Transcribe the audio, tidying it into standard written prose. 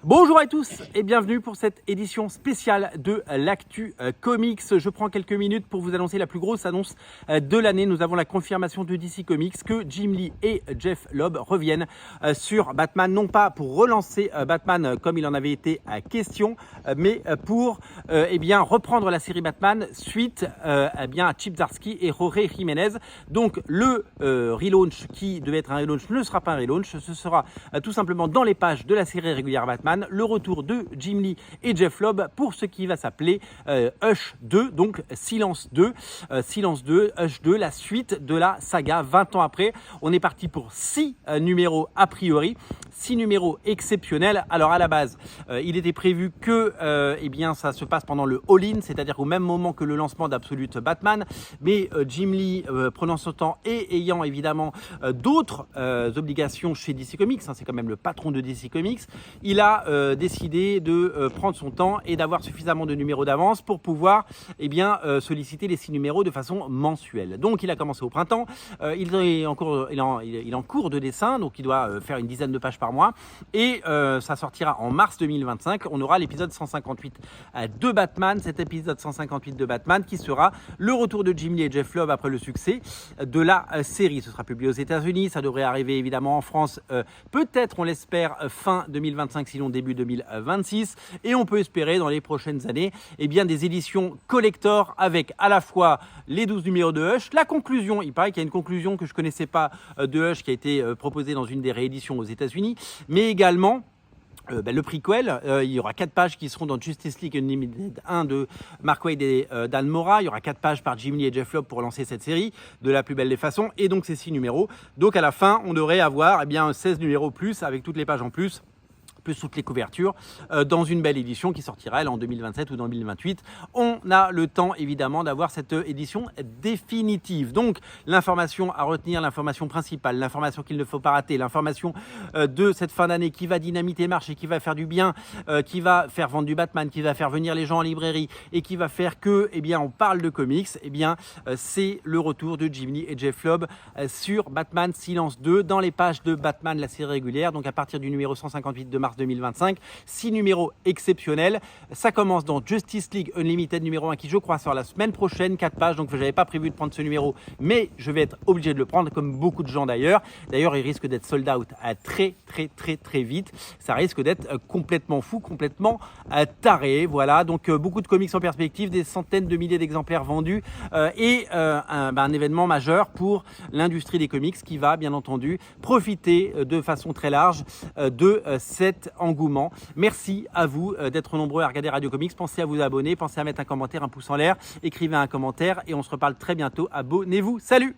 Bonjour à tous et bienvenue pour cette édition spéciale de l'Actu Comics. Je prends quelques minutes pour vous annoncer la plus grosse annonce de l'année. Nous avons la confirmation de DC Comics que Jim Lee et Jeff Lobb reviennent sur Batman, non pas pour relancer Batman comme il en avait été question, mais pour reprendre la série Batman suite à Chip Zdarsky et Jorge Jiménez. Donc le relaunch qui devait être un relaunch ne sera pas un relaunch, ce sera tout simplement dans les pages de la série régulière Batman, le retour de Jim Lee et Jeff Lobb pour ce qui va s'appeler Hush 2, donc Silence 2, Hush 2, la suite de la saga 20 ans après. On est parti pour 6 numéros a priori, 6 numéros exceptionnels. Alors à la base, il était prévu que ça se passe pendant le All-In, c'est-à-dire au même moment que le lancement d'Absolute Batman, mais Jim Lee prenant son temps et ayant évidemment d'autres obligations chez DC Comics, c'est quand même le patron de DC Comics, il a décidé de prendre son temps et d'avoir suffisamment de numéros d'avance pour pouvoir solliciter les 6 numéros de façon mensuelle. Donc il a commencé au printemps, il est en cours de dessin, donc il doit faire une dizaine de pages par mois et ça sortira en mars 2025. On aura l'épisode 158 de Batman, cet épisode 158 de Batman qui sera le retour de Jim Lee et Jeff Lobb après le succès de la série. Ce sera publié aux États-Unis, ça devrait arriver évidemment en France, peut-être on l'espère fin 2025, sinon début 2026, et on peut espérer dans les prochaines années des éditions collector avec à la fois les 12 numéros de Hush, la conclusion, il paraît qu'il y a une conclusion que je ne connaissais pas de Hush qui a été proposée dans une des rééditions aux États-Unis, mais également le prequel, il y aura 4 pages qui seront dans Justice League Unlimited 1 de Mark Waid et Dan Mora. Il y aura 4 pages par Jim Lee et Jeff Lobb pour lancer cette série de la plus belle des façons. Et donc ces 6 numéros. Donc à la fin, on devrait avoir 16 numéros plus avec toutes les pages en plus toutes les couvertures dans une belle édition qui sortira elle en 2027 ou 2028. On a le temps évidemment d'avoir cette édition définitive. Donc l'information à retenir, l'information principale, l'information qu'il ne faut pas rater, l'information de cette fin d'année qui va dynamiter marche et qui va faire du bien, qui va faire vendre du Batman, qui va faire venir les gens en librairie et qui va faire que on parle de comics, c'est le retour de Jim Lee et Jeff Lobb sur Batman Silence 2 dans les pages de Batman, la série régulière, donc à partir du numéro 158 de mars 2025, 6 numéros exceptionnels. Ça commence dans Justice League Unlimited numéro 1 qui je crois sort la semaine prochaine, 4 pages, donc je n'avais pas prévu de prendre ce numéro, mais je vais être obligé de le prendre comme beaucoup de gens d'ailleurs. D'ailleurs, il risque d'être sold out très vite. Ça risque d'être complètement fou, complètement taré. Voilà, donc beaucoup de comics en perspective, des centaines de milliers d'exemplaires vendus et un événement majeur pour l'industrie des comics qui va bien entendu profiter de façon très large de cet engouement. Merci à vous d'être nombreux à regarder Radio Comics. Pensez à vous abonner, pensez à mettre un commentaire, un pouce en l'air, écrivez un commentaire et on se reparle très bientôt. Abonnez-vous. Salut!